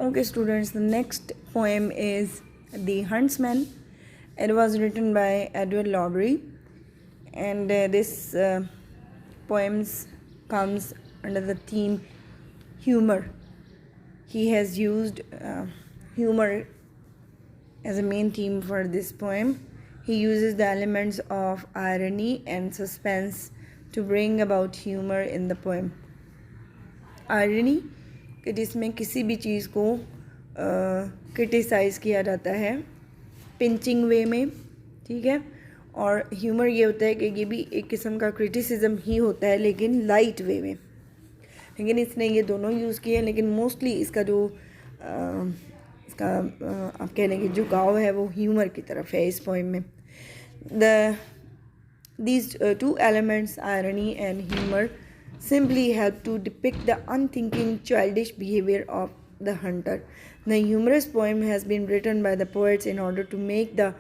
Okay, students, the next poem is The Huntsman. It was written by Edward Lowry, and this poems comes under the theme humor. He has used humor as a main theme for this poem. He uses the elements of irony and suspense to bring about humor in the poem. Irony कि जिसमें किसी भी चीज़ को criticise किया जाता है pinching वे में, ठीक है। और ह्यूमर ये होता है कि ये भी एक किस्म का क्रिटिसिज्म ही होता है लेकिन लाइट वे में। लेकिन इसने ये दोनों यूज़ किए हैं, लेकिन मोस्टली इसका जो इसका आप कह लें कि झुकाव है वो ह्यूमर की तरफ है इस पोएम में। These two elements, irony and humor, simply help to depict the unthinking, childish behavior of the hunter. The humorous poem has been written by the poets in order to make the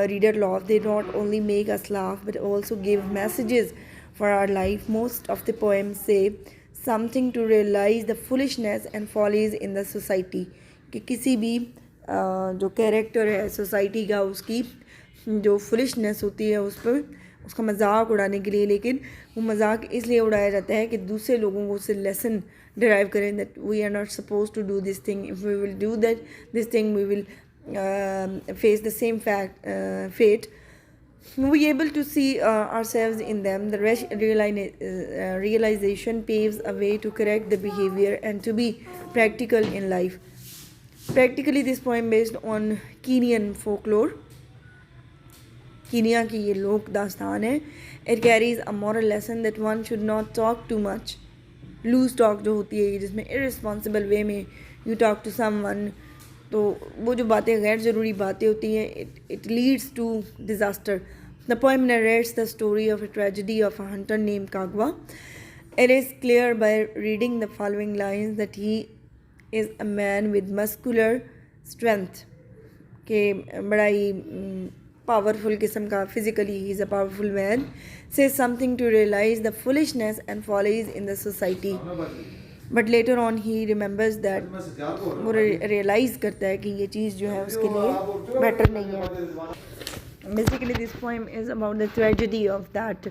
reader laugh. They not only make us laugh but also give messages for our life. Most of the poems say something to realize the foolishness and follies in the society. कि किसी भी जो character है society का उसकी जो foolishness होती है उस पर उसका मजाक उड़ाने के लिए, लेकिन वो मजाक इसलिए उड़ाया जाता है कि दूसरे लोगों को उससे लेसन डिराइव करें that we are not suppose to do this thing, if we will do that this thing we will face the same fate. We able to see ourselves in them. The realization paves a way to correct the behavior and to be practical in life. Practically, this poem based on Kenyan folklore. Kenya की ये लोक दास्तान है. It carries a moral lesson that one should not talk too much. Loose talk जो होती है जिसमें irresponsible way में you talk to someone, तो वो जो बातें गैर ज़रूरी बातें होती हैं it leads to disaster. The poem narrates the story of a tragedy of a hunter named Kagwa. It is clear by reading the following lines that he is a man with muscular strength, के बड़ा ही powerful किस्म का, physically he is a powerful man, says something to realize the foolishness and follies in the society. But later on he remembers that वो realize करता है कि ये चीज़ जो है उसके लिए better नहीं है. Basically this poem is about the tragedy of that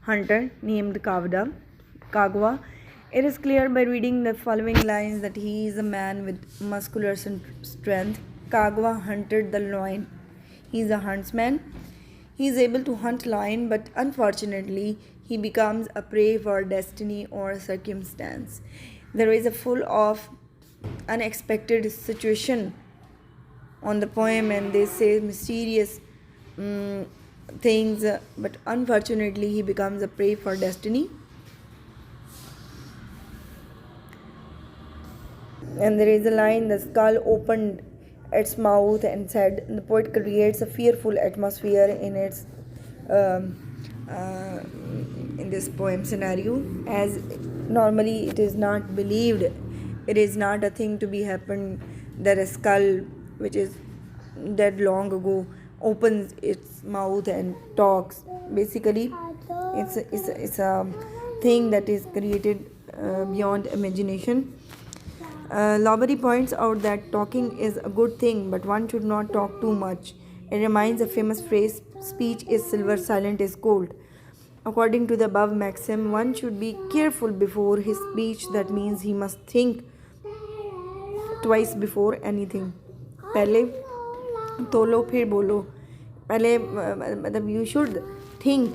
hunter named Kagwa. It is clear by reading the following lines that he is a man with muscular strength. Kagwa hunted the lion. He is a huntsman. He is able to hunt lion, but unfortunately he becomes a prey for destiny or circumstance. There is a full of unexpected situation on the poem, and they say mysterious things, but unfortunately he becomes a prey for destiny. And there is a line, the skull opened its mouth and said. The poet creates a fearful atmosphere in its in this poem scenario, as normally it is not believed, it is not a thing to be happened that a skull which is dead long ago opens its mouth and talks. Basically it's a thing that is created beyond imagination. Lowry points out that talking is a good thing, but one should not talk too much. It reminds a famous phrase, speech is silver, silent is gold. According to the above maxim, one should be careful before his speech. That means he must think twice before anything. पहले तोलो फिर बोलो. पहले मतलब you should think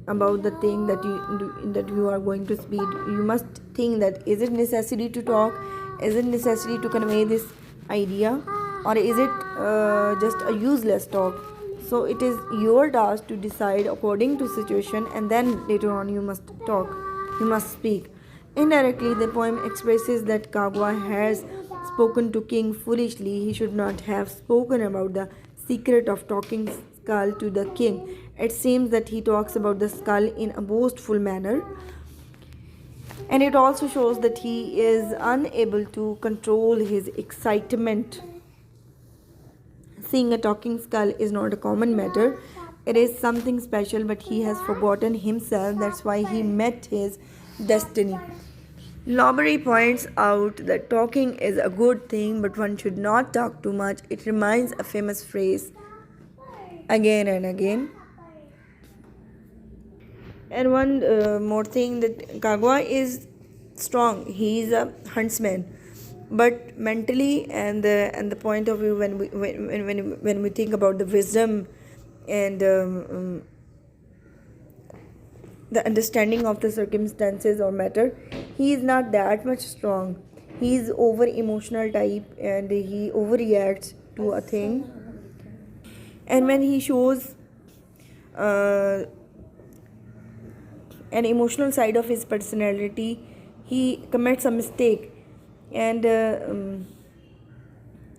about the thing that you are going to speak. You must think that is it necessary to talk, is it necessary to convey this idea, or is it just a useless talk. So it is your task to decide according to situation, and then later on you must talk, you must speak. Indirectly the poem expresses that Kagwa has spoken to king foolishly. He should not have spoken about the secret of talking skull to the king. It seems that he talks about the skull in a boastful manner, and it also shows that he is unable to control his excitement. Seeing a talking skull is not a common matter. It is something special, but he has forgotten himself. That's why he met his destiny. Lowry points out that talking is a good thing, but one should not talk too much. It reminds a famous phrase again and again. And one more thing, that Kagwa is strong. He is a huntsman, but mentally and the point of view, when we think about the wisdom and the understanding of the circumstances or matter, he is not that much strong. He is over emotional type and he overreacts to a thing. And when he shows uh, an emotional side of his personality, he commits a mistake. And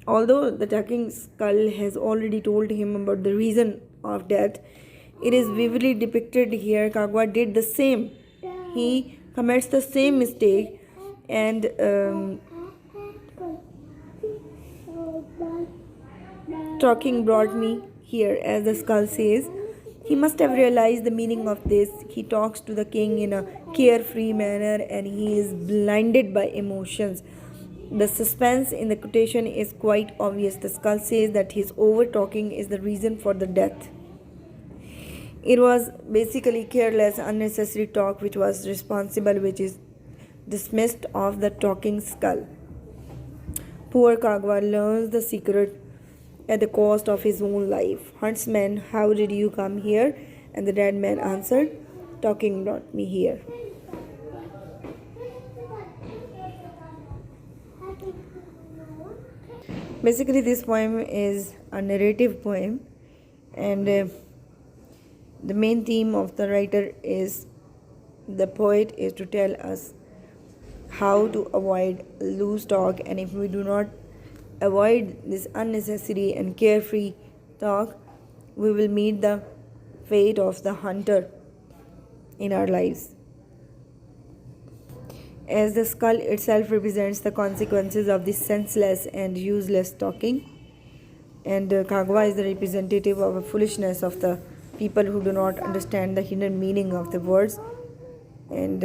although the talking skull has already told him about the reason of death, it is vividly depicted here. Kagwa did the same. He commits the same mistake, and talking brought me here, as the skull says. He must have realized the meaning of this. He talks to the king in a carefree manner and he is blinded by emotions. The suspense in the quotation is quite obvious. The skull says that his over talking is the reason for the death. It was basically careless, unnecessary talk which was responsible, which is dismissed of the talking skull. Poor Kagwa learns the secret at the cost of his own life. Huntsman, how did you come here? And the dead man answered, talking brought me here. Basically, this poem is a narrative poem, and the main theme of the writer is the poet is to tell us how to avoid loose talk, and if we do not avoid this unnecessary and carefree talk, we will meet the fate of the hunter in our lives. As the skull itself represents the consequences of this senseless and useless talking, and Kagwa is the representative of a foolishness of the people who do not understand the hidden meaning of the words. And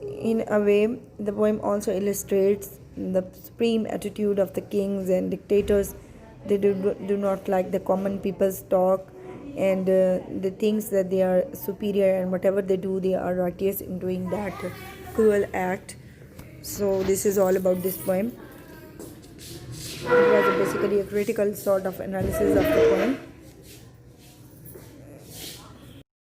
in a way, the poem also illustrates the supreme attitude of the kings and dictators. They do not like the common people's talk, and they thinks that they are superior, and whatever they do, they are righteous in doing that cruel act. So this is all about this poem. It was basically a critical sort of analysis of the poem.